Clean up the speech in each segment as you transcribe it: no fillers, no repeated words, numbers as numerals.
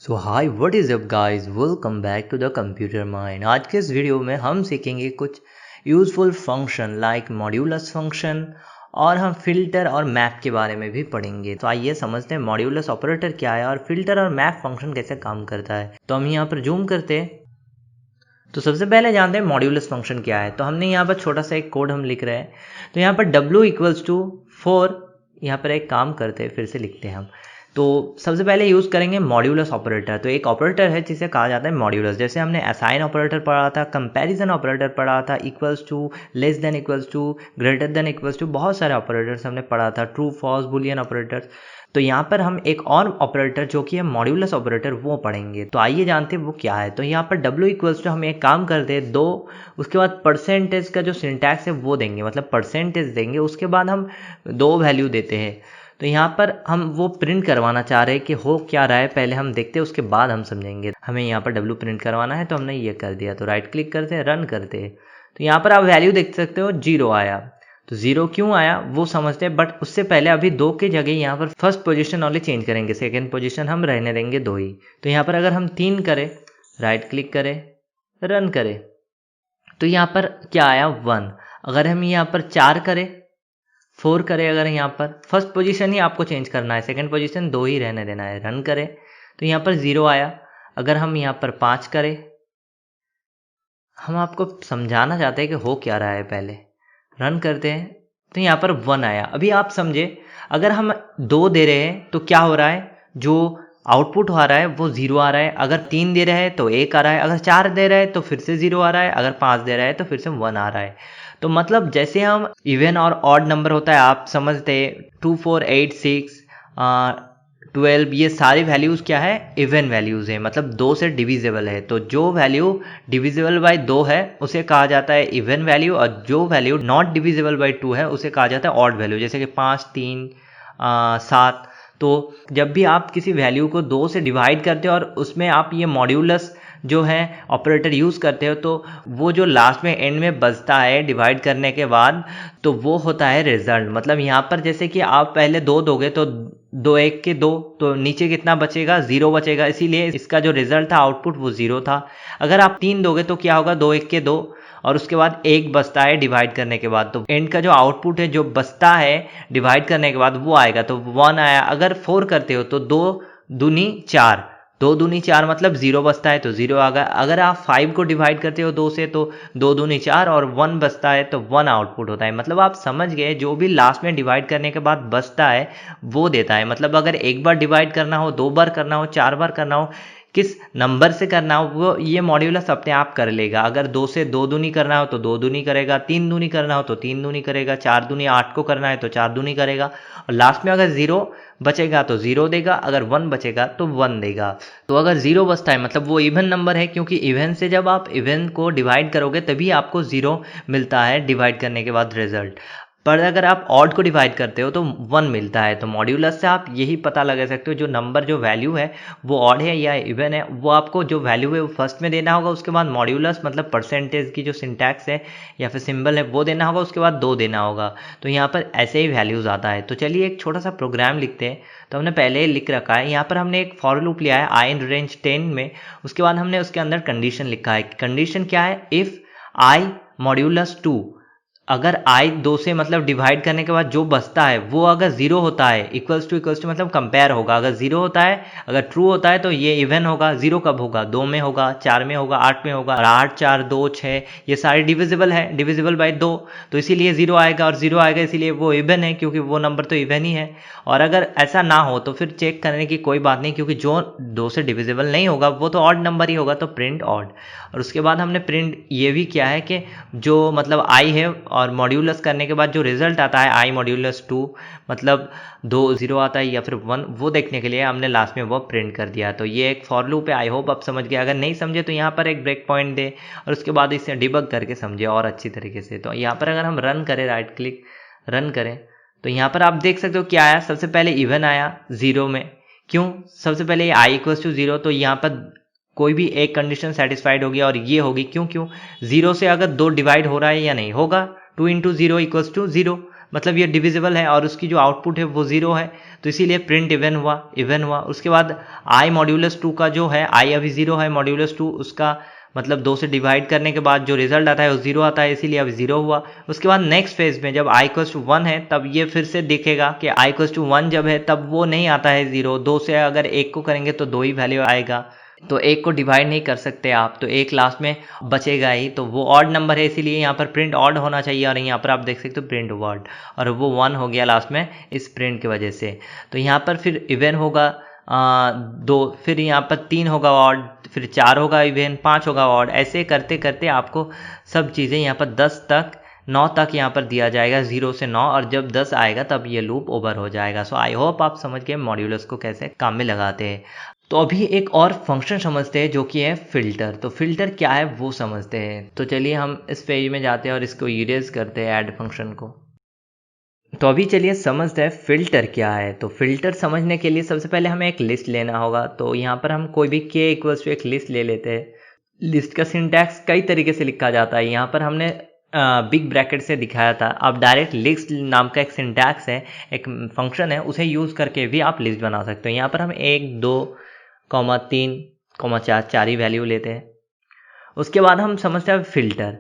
So hi what is up guys, welcome back to the computer mind. आज के इस video में हम सीखेंगे कुछ useful function like modulus function, और हम फिल्टर और मैप के बारे में भी पढ़ेंगे। तो आइए समझते हैं मॉड्यूलस ऑपरेटर क्या है और फिल्टर और मैप फंक्शन कैसे काम करता है। तो हम यहाँ पर जूम करते हैं। तो सबसे पहले जानते हैं मॉड्यूलस फंक्शन क्या है। तो हमने यहाँ पर छोटा सा एक कोड हम लिख रहे हैं। तो यहाँ पर w इक्वल्स टू 4, यहाँ पर एक काम करते हैं, फिर से लिखते हैं हम। तो सबसे पहले यूज़ करेंगे मॉड्यूलस ऑपरेटर। तो एक ऑपरेटर है जिसे कहा जाता है मॉड्यूलस। जैसे हमने असाइन ऑपरेटर पढ़ा था, कंपैरिजन ऑपरेटर पढ़ा था, equals to, less than equals to, greater than equals to, बहुत सारे ऑपरेटर्स हमने पढ़ा था, ट्रू फॉल्स बुलियन ऑपरेटर्स। तो यहाँ पर हम एक और ऑपरेटर जो कि है मॉड्यूलस ऑपरेटर वो पढ़ेंगे। तो आइए जानते हैं वो क्या है। तो यहाँ पर w इक्वल्स टू हम एक काम करते हैं 2, उसके बाद परसेंटेज का जो सिंटैक्स है वो देंगे, मतलब परसेंटेज देंगे, उसके बाद हम 2 वैल्यू देते हैं। तो यहाँ पर हम वो प्रिंट करवाना चाह रहे हैं कि हो क्या रहा है, पहले हम देखते हैं, उसके बाद हम समझेंगे। हमें यहाँ पर w प्रिंट करवाना है तो हमने ये कर दिया। तो राइट क्लिक करते हैं, रन करते हैं। तो यहाँ पर आप वैल्यू देख सकते हो 0 आया। तो 0 क्यों आया वो समझते हैं, बट उससे पहले अभी 2 की जगह यहाँ पर फर्स्ट पोजीशन वाले चेंज करेंगे, सेकंड पोजीशन हम रहने देंगे 2 ही। तो यहाँ पर अगर हम 3 करें, राइट क्लिक करें, रन करें, तो यहाँ पर क्या आया 1। अगर हम यहाँ पर 4 करें, 4 करें, अगर यहाँ पर फर्स्ट पोजीशन ही आपको चेंज करना है, सेकंड पोजीशन 2 ही रहने देना है, रन करें, तो यहाँ पर 0 आया। अगर हम यहाँ पर 5 करें, हम आपको समझाना चाहते हैं कि हो क्या रहा है, पहले रन करते हैं, तो यहाँ पर 1 आया। अभी आप समझे, अगर हम 2 दे रहे हैं तो क्या हो रहा है, जो आउटपुट आ रहा है वो 0 आ रहा है। अगर 3 दे रहे हैं तो 1 आ रहा है, अगर 4 दे रहे हैं तो फिर से 0 आ रहा है, अगर 5 दे रहे हैं तो फिर से 1 आ रहा है। तो मतलब जैसे हम इवन और ऑड नंबर होता है, आप समझते हैं 2 4 8 6 12, ये सारी वैल्यूज़ क्या है, इवन वैल्यूज़ है, मतलब 2 से डिविजिबल है। तो जो वैल्यू डिविजिबल बाय 2 है उसे कहा जाता है इवन वैल्यू, और जो वैल्यू नॉट डिविजिबल बाय 2 है उसे कहा जाता है ऑड वैल्यू, जैसे कि 5 3 7। तो जब भी आप किसी वैल्यू को 2 से डिवाइड करते हो और उसमें आप ये मॉड्यूलस जो है ऑपरेटर यूज़ करते हो, तो वो जो लास्ट में एंड में बचता है डिवाइड करने के बाद, तो वो होता है रिजल्ट। मतलब यहाँ पर जैसे कि आप पहले 2 दोगे तो 2 1 के 2, तो नीचे कितना बचेगा, 0 बचेगा, इसीलिए इसका जो रिजल्ट था आउटपुट वो 0 था। अगर आप 3 दोगे तो क्या होगा, 2 1 के 2, और उसके बाद 1 बचता है डिवाइड करने के बाद, तो एंड का जो आउटपुट है जो बचता है डिवाइड करने के बाद वो आएगा, तो 1 आया। अगर 4 करते हो तो 2 दूनी 4, 2 दूनी 4 मतलब 0 बचता है तो 0 आ गया। अगर आप 5 को डिवाइड करते हो 2 से तो 2 दूनी 4 और 1 बचता है तो 1 आउटपुट होता है। मतलब आप समझ गए, जो भी लास्ट में डिवाइड करने के बाद बचता है वो देता है। मतलब अगर एक बार डिवाइड करना हो, 2 बार करना हो, 4 बार करना हो, किस नंबर से करना हो, वो ये मॉड्यूलस अपने आप कर लेगा। अगर 2 से 2 दूनी करना हो तो 2 दूनी करेगा, 3 दूनी करना हो तो 3 दूनी करेगा, 4 दूनी 8 को करना है तो 4 दूनी करेगा, और लास्ट में अगर 0 बचेगा तो 0 देगा, अगर 1 बचेगा तो 1 देगा। तो अगर 0 बचता है मतलब वो इवन नंबर है, क्योंकि इवन से जब आप इवन को डिवाइड करोगे तभी आपको 0 मिलता है डिवाइड करने के बाद रिजल्ट। पर अगर आप ऑड को डिवाइड करते हो तो 1 मिलता है। तो मॉड्यूलस से आप यही पता लगा सकते हो जो नंबर जो वैल्यू है वो ऑड है या इवन है, वो आपको जो वैल्यू है वो फर्स्ट में देना होगा, उसके बाद मॉड्यूलस मतलब परसेंटेज की जो सिंटैक्स है या फिर सिंबल है वो देना होगा, उसके बाद 2 देना होगा। तो यहाँ पर ऐसे ही वैल्यूज़ आता है। तो चलिए एक छोटा सा प्रोग्राम लिखते हैं। तो हमने पहले लिख रखा है, यहाँ पर हमने एक फॉर लूप लिया है आई इन रेंज 10 में। उसके बाद हमने उसके अंदर कंडीशन लिखा है। कंडीशन क्या है, इफ़ आई मॉड्यूलस 2, अगर i 2 से मतलब डिवाइड करने के बाद जो बचता है वो अगर 0 होता है, इक्वल्स टू मतलब कंपेयर होगा। अगर 0 होता है, अगर ट्रू होता है तो ये इवन होगा। 0 कब होगा, 2 में होगा, 4 में होगा, 8 में होगा, और 8 4 2 6 ये सारे डिविजिबल है, डिविजिबल बाय 2, तो इसीलिए 0 आएगा, और 0 आएगा इसीलिए वो इवन है, क्योंकि वो नंबर तो इवन ही है। और अगर ऐसा ना हो तो फिर चेक करने की कोई बात नहीं, क्योंकि जो 2 से डिविजिबल नहीं होगा वो तो ऑड नंबर ही होगा, तो प्रिंट ऑड। और उसके बाद हमने प्रिंट ये भी किया है कि जो मतलब आई है और मॉड्यूलस करने के बाद जो रिजल्ट आता है आई मॉड्यूलस 2, मतलब 2 0 आता है या फिर 1, वो देखने के लिए हमने लास्ट में वो प्रिंट कर दिया। तो ये एक फॉर लूप है। आई होप आप समझ गए। अगर नहीं समझे तो यहाँ पर एक ब्रेक पॉइंट दे और उसके बाद इसे डिबग करके समझे और अच्छी तरीके से। तो यहाँ पर अगर हम रन करें, राइट क्लिक रन करें, तो यहाँ पर आप देख सकते हो क्या आया। सबसे पहले इवन आया 0 में। क्यों, सबसे पहले आई इक्वल्स टू 0, तो यहाँ पर कोई भी एक कंडीशन सेटिस्फाइड होगी और ये होगी। क्यों क्यों, 0 से अगर 2 डिवाइड हो रहा है या नहीं होगा, 2 इंटू 0 इक्वल्स टू 0, मतलब ये डिविजिबल है और उसकी जो आउटपुट है वो 0 है, तो इसीलिए प्रिंट इवन हुआ। उसके बाद आई मॉड्यूलस 2 का जो है, आई अभी 0 है, मॉड्यूलस 2 उसका मतलब 2 से डिवाइड करने के बाद जो रिजल्ट आता है वो 0 आता है, इसीलिए अब 0 हुआ। उसके बाद नेक्स्ट फेज में जब i इक्वल्स टू 1 है तब ये फिर से दिखेगा कि i इक्वल्स टू 1 जब है तब वो नहीं आता है 0, 2 से अगर 1 को करेंगे तो 2 ही वैल्यू आएगा, तो 1 को डिवाइड नहीं कर सकते आप, तो 1 लास्ट में बचेगा ही, तो वो ऑड नंबर है, इसीलिए यहाँ पर प्रिंट ऑड होना चाहिए, और यहाँ पर आप देख सकते हो प्रिंट वर्ड, और वो 1 हो गया लास्ट में इस प्रिंट की वजह से। तो यहाँ पर फिर इवन होगा 2, फिर यहाँ पर 3 होगा ऑड, फिर 4 होगा इवन, 5 होगा ऑड, ऐसे करते करते आपको सब चीज़ें यहाँ पर 10 तक 9 तक यहाँ पर दिया जाएगा, 0 से 9, और जब 10 आएगा तब ये लूप ओवर हो जाएगा। सो आई होप आप समझ गए मॉड्यूलस को कैसे काम में लगाते हैं। तो अभी एक और फंक्शन समझते हैं जो कि है फिल्टर। तो फिल्टर क्या है वो समझते हैं। तो चलिए हम इस पेज में जाते हैं और इसको इरेज करते हैं ऐड फंक्शन को। तो अभी चलिए समझते हैं फिल्टर क्या है। तो फिल्टर समझने के लिए सबसे पहले हमें एक लिस्ट लेना होगा। तो यहाँ पर हम कोई भी k इक्वल्स टू एक लिस्ट ले लेते हैं। लिस्ट का सिंटैक्स कई तरीके से लिखा जाता है, यहाँ पर हमने बिग ब्रैकेट से दिखाया था। अब डायरेक्ट लिस्ट नाम का एक सिंटैक्स है, एक फंक्शन है, उसे यूज़ करके भी आप लिस्ट बना सकते हो। यहाँ पर हम 1, 2, 3, 4 चार ही वैल्यू लेते हैं। उसके बाद हम समझते हैं फिल्टर।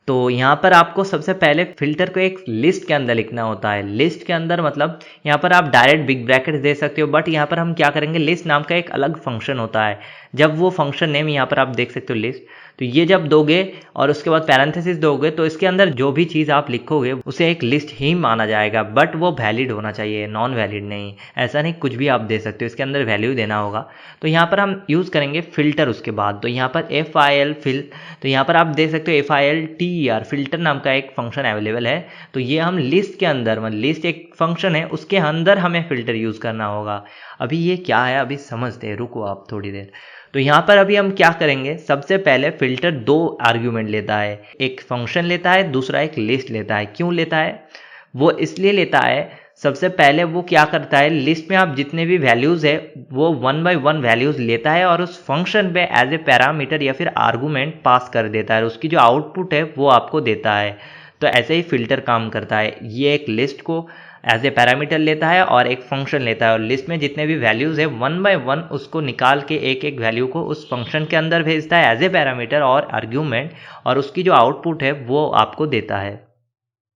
तो यहाँ पर आपको सबसे पहले फिल्टर को एक लिस्ट के अंदर लिखना होता है। लिस्ट के अंदर मतलब यहाँ पर आप डायरेक्ट बिग ब्रैकेट दे सकते हो, बट यहाँ पर हम क्या करेंगे, लिस्ट नाम का एक अलग फंक्शन होता है। जब वो फंक्शन नेम यहाँ पर आप देख सकते हो लिस्ट, तो ये जब दोगे और उसके बाद पैरेंथेसिस दोगे तो इसके अंदर जो भी चीज़ आप लिखोगे उसे एक लिस्ट ही माना जाएगा, बट वो वैलिड होना चाहिए, नॉन वैलिड नहीं। ऐसा नहीं कुछ भी आप दे सकते हो, इसके अंदर वैल्यू देना होगा। तो यहाँ पर हम यूज़ करेंगे फिल्टर। उसके बाद तो यहाँ पर FIL फिल, तो यहाँ पर आप देख सकते हो FILTER फिल्टर नाम का एक फंक्शन अवेलेबल है। तो ये हम लिस्ट के अंदर, मतलब लिस्ट एक फंक्शन है उसके अंदर हमें फिल्टर यूज़ करना होगा। अभी ये क्या है अभी समझते हैं, रुको आप थोड़ी देर। तो यहाँ पर अभी हम क्या करेंगे, सबसे पहले फिल्टर 2 आर्ग्यूमेंट लेता है, एक फंक्शन लेता है, दूसरा एक लिस्ट लेता है। क्यों लेता है, वो इसलिए लेता है, सबसे पहले वो क्या करता है, लिस्ट में आप जितने भी वैल्यूज़ है वो 1 बाय 1 वैल्यूज़ लेता है और उस फंक्शन पे एज ए पैरामीटर या फिर आर्गूमेंट पास कर देता है, उसकी जो आउटपुट है वो आपको देता है। तो ऐसे ही फिल्टर काम करता है, ये एक लिस्ट को एज ए पैरामीटर लेता है और एक फंक्शन लेता है, और लिस्ट में जितने भी वैल्यूज़ है 1 बाय 1 उसको निकाल के एक एक वैल्यू को उस फंक्शन के अंदर भेजता है एज ए पैरामीटर और आर्ग्यूमेंट, और उसकी जो आउटपुट है वो आपको देता है।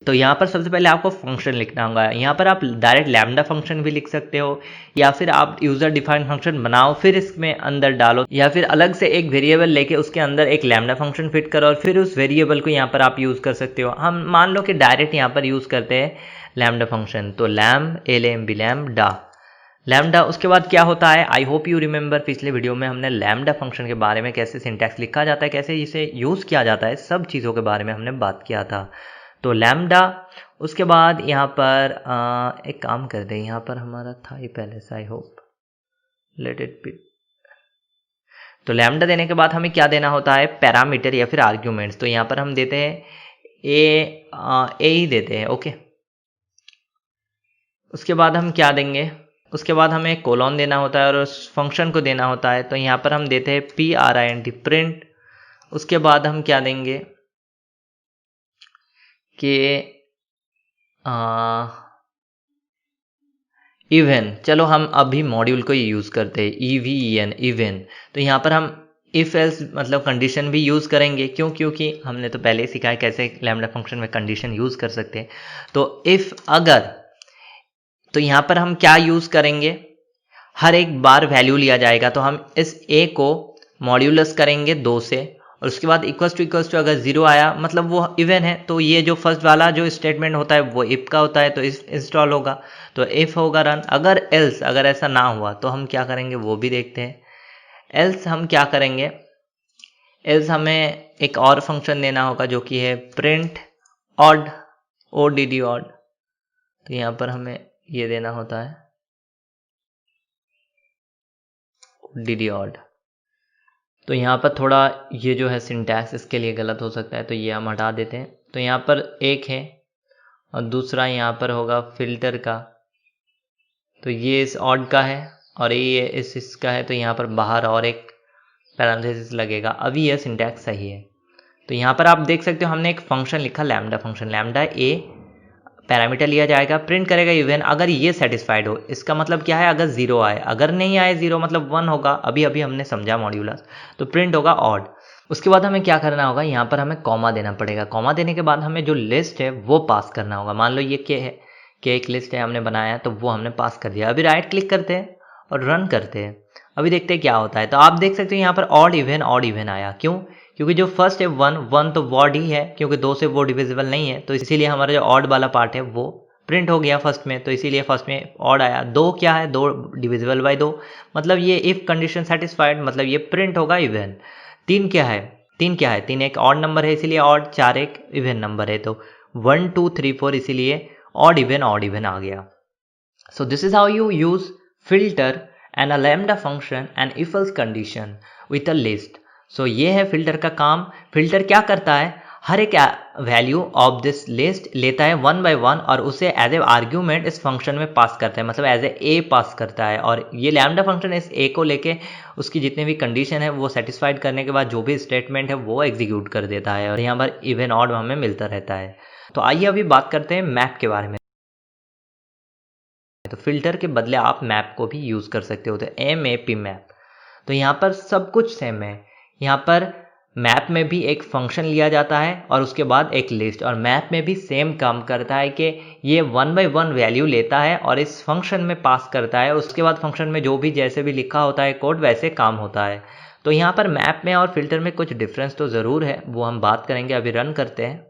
तो यहाँ पर सबसे पहले आपको फंक्शन लिखना होगा। यहाँ पर आप डायरेक्ट लैम्डा फंक्शन भी लिख सकते हो, या फिर आप यूज़र डिफाइंड फंक्शन बनाओ फिर इसमें अंदर डालो, या फिर अलग से एक वेरिएबल लेके उसके अंदर एक लैम्डा फंक्शन फिट करो और फिर उस वेरिएबल को यहाँ पर आप यूज़ कर सकते हो। हम मान लो कि डायरेक्ट यहाँ पर यूज़ करते हैं लैम्डा फंक्शन, तो लैम्डा। उसके बाद क्या होता है, आई होप यू रिमेंबर पिछले वीडियो में हमने लैम्डा फंक्शन के बारे में, कैसे सिंटैक्स लिखा जाता है, कैसे इसे यूज़ किया जाता है, सब चीज़ों के बारे में हमने बात किया था। तो लैम्डा, उसके बाद यहाँ पर एक काम करते हैं, यहाँ पर हमारा था ही पहले से, I hope let it be. तो लैम्डा देने के बाद हमें क्या देना होता है, पैरामीटर या फिर आर्ग्यूमेंट्स। तो यहाँ पर हम देते हैं ए ही देते हैं, ओके। उसके बाद हम क्या देंगे, उसके बाद हमें कोलोन देना होता है और उस फंक्शन को देना होता है। तो यहाँ पर हम देते हैं PRINT प्रिंट। उसके बाद हम क्या देंगे कि इवन, चलो हम अभी मॉड्यूल को ही यूज़ करते हैं, EVEN इवन। तो यहाँ पर हम इफ़ एल्स मतलब कंडीशन भी यूज़ करेंगे, क्यों, क्योंकि हमने तो पहले ही सीखा है कैसे लैम्डा फंक्शन में कंडीशन यूज़ कर सकते हैं। तो इफ़ अगर, तो यहाँ पर हम क्या यूज़ करेंगे, हर एक बार वैल्यू लिया जाएगा, तो हम इस a को मॉड्यूलस करेंगे 2 से, और उसके बाद इक्वल्स टू अगर 0 आया मतलब वो इवन है, तो ये जो फर्स्ट वाला जो स्टेटमेंट होता है वो इफ का होता है, तो इस इंस्टॉल होगा, तो इफ होगा रन। अगर एल्स, अगर ऐसा ना हुआ तो हम क्या करेंगे वो भी देखते हैं। एल्स हम क्या करेंगे, एल्स हमें एक और फंक्शन देना होगा जो कि है प्रिंट ऑड, ODD ऑड। तो यहाँ पर हमें ये देना होता है ODD ऑड। तो यहाँ पर थोड़ा ये जो है सिंटैक्स इसके लिए गलत हो सकता है, तो ये हम हटा देते हैं। तो यहाँ पर एक है और दूसरा यहाँ पर होगा फिल्टर का, तो ये इस ऑड का है और ये इसका है, तो यहाँ पर बाहर और एक पैरेंथेसिस लगेगा। अभी यह सिंटैक्स सही है। तो यहाँ पर आप देख सकते हो हमने एक फंक्शन लिखा लैम्डा फंक्शन, लैम्डा ए पैरामीटर लिया जाएगा, प्रिंट करेगा इवन अगर ये सेटिस्फाइड हो। इसका मतलब क्या है, अगर 0 आए, अगर नहीं आए 0 मतलब 1 होगा, अभी अभी हमने समझा मॉड्यूलस, तो प्रिंट होगा ऑड। उसके बाद हमें क्या करना होगा, यहाँ पर हमें कॉमा देना पड़ेगा। कॉमा देने के बाद हमें जो लिस्ट है वो पास करना होगा। मान लो ये के है, के एक लिस्ट है हमने बनाया, तो वो हमने पास कर दिया। अभी राइट क्लिक करते हैं और रन करते हैं। अभी देखते हैं क्या होता है। तो आप देख सकते हैं यहाँ पर ऑड इवन आया। क्यों? क्योंकि जो फर्स्ट है 1 तो वॉड ही है, क्योंकि 2 से वो डिविजिबल नहीं है, तो इसीलिए हमारा जो ऑड वाला पार्ट है वो प्रिंट हो गया फर्स्ट में, तो इसीलिए फर्स्ट में ऑड आया। 2 क्या है, 2 डिविजिबल बाय 2, मतलब ये इफ कंडीशन सेटिस्फाइड, मतलब ये प्रिंट होगा इवन। 3 क्या है, 3 एक ऑड नंबर है इसीलिए ऑड, 4 एक इवन नंबर है, तो 1 2 3 4 इसीलिए ऑड इवन आ गया। So this is how you use filter and a lambda function and if else condition with a list. So ये है फिल्टर का काम। फिल्टर क्या करता है, हर एक वैल्यू ऑफ दिस लिस्ट लेता है 1 by 1 और उसे एज ए आर्ग्यूमेंट इस फंक्शन में पास करता है, मतलब एज ए पास करता है। और ये लैम्डा फंक्शन इस ए को लेके उसकी जितने भी कंडीशन है वो सेटिस्फाइड करने के बाद जो भी स्टेटमेंट है वो एग्जीक्यूट कर देता है, और यहाँ पर इवन ऑड हमें मिलता रहता है। तो आइए अभी बात करते हैं मैप के बारे में। तो फिल्टर के बदले आप मैप को भी यूज़ कर सकते हो, तो MAP मैप। तो यहाँ पर सब कुछ सेम है। यहाँ पर मैप में भी एक फंक्शन लिया जाता है और उसके बाद एक लिस्ट, और मैप में भी सेम काम करता है कि ये 1 by 1 वैल्यू लेता है और इस फंक्शन में पास करता है। उसके बाद फंक्शन में जो भी जैसे भी लिखा होता है कोड वैसे काम होता है। तो यहाँ पर मैप में और फिल्टर में कुछ डिफरेंस तो ज़रूर है, वो हम बात करेंगे। अभी रन करते हैं।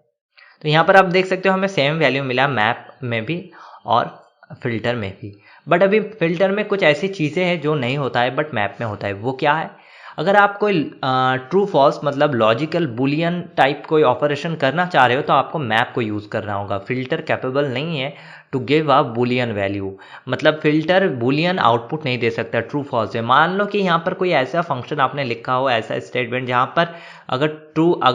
तो यहाँ पर आप देख सकते हो हमें सेम वैल्यू मिला मैप में भी और फिल्टर में भी। बट अभी फिल्टर में कुछ ऐसी चीज़ें हैं जो नहीं होता है बट मैप में होता है। वो क्या है, अगर आप कोई ट्रू फॉल्स मतलब लॉजिकल बुलियन टाइप कोई ऑपरेशन करना चाह रहे हो तो आपको मैप को यूज़ करना होगा। फिल्टर कैपेबल नहीं है to give a boolean value, मतलब फिल्टर बुलियन आउटपुट नहीं दे सकता ट्रू फॉल्स है। मान लो कि यहाँ पर कोई ऐसा फंक्शन आपने लिखा हो, ऐसा स्टेटमेंट जहाँ पर अगर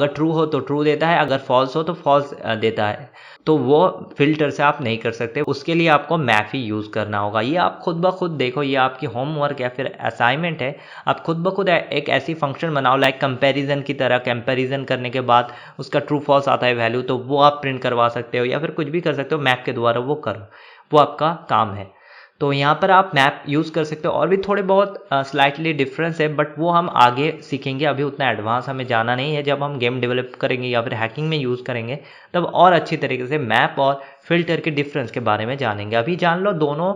ट्रू हो तो ट्रू देता है, अगर फॉल्स हो तो फॉल्स देता है, तो वो फिल्टर से आप नहीं कर सकते। उसके लिए आपको मैप ही यूज़ करना होगा। ये आप खुद ब खुद देखो, ये आपकी होमवर्क या फिर असाइनमेंट है। आप खुद ब खुद एक ऐसी फंक्शन बनाओ लाइक कंपैरिजन की तरह। कंपैरिजन करने के बाद उसका ट्रू फॉल्स आता है वैल्यू, तो वो आप प्रिंट करवा सकते हो या फिर कुछ भी कर सकते हो मैप के द्वारा, वो करो, वो आपका काम है। तो यहाँ पर आप मैप यूज़ कर सकते हो। और भी थोड़े बहुत स्लाइटली डिफरेंस है बट वो हम आगे सीखेंगे, अभी उतना एडवांस हमें जाना नहीं है। जब हम गेम डेवलप करेंगे या फिर हैकिंग में यूज़ करेंगे तब और अच्छी तरीके से मैप और फिल्टर के डिफरेंस के बारे में जानेंगे। अभी जान लो दोनों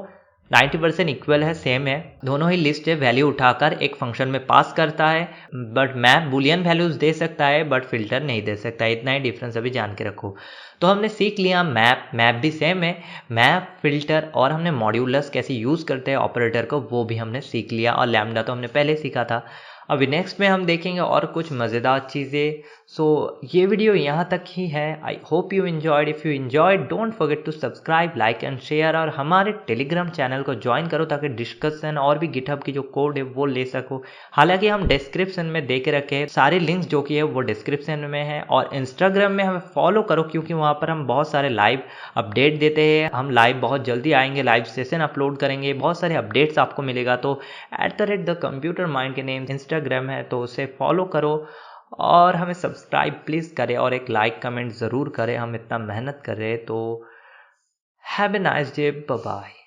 90% इक्वल है, सेम है। दोनों ही लिस्ट है वैल्यू उठाकर एक फंक्शन में पास करता है, बट मैप बुलियन वैल्यूज दे सकता है बट फिल्टर नहीं दे सकता। इतना ही डिफरेंस अभी जान के रखो। तो हमने सीख लिया मैप भी सेम है, मैप फिल्टर, और हमने मॉड्यूलस कैसे यूज़ करते हैं ऑपरेटर को वो भी हमने सीख लिया, और लैम्डा तो हमने पहले सीखा था। अभी नेक्स्ट में हम देखेंगे और कुछ मज़ेदार चीज़ें। सो ये वीडियो यहाँ तक ही है। I hope you enjoyed. If you enjoyed don't forget to subscribe, like and share, और हमारे टेलीग्राम चैनल को ज्वाइन करो ताकि डिस्कशन और भी गिटहब की जो कोड है वो ले सको। हालांकि हम डिस्क्रिप्शन में दे के रखे हैं सारे लिंक्स जो कि है वो डिस्क्रिप्शन में है। और इंस्टाग्राम में हमें फॉलो करो क्योंकि वहाँ पर हम बहुत सारे लाइव अपडेट देते हैं। हम लाइव बहुत जल्दी आएंगे, लाइव सेशन अपलोड करेंगे, बहुत सारे अपडेट्स आपको मिलेगा। तो @the computer mind के नेम इंस्टाग्राम है, तो उसे फॉलो करो और हमें सब्सक्राइब प्लीज़ करें और एक लाइक कमेंट ज़रूर करें। हम इतना मेहनत कर रहे हैं। तो have a nice day, bye bye.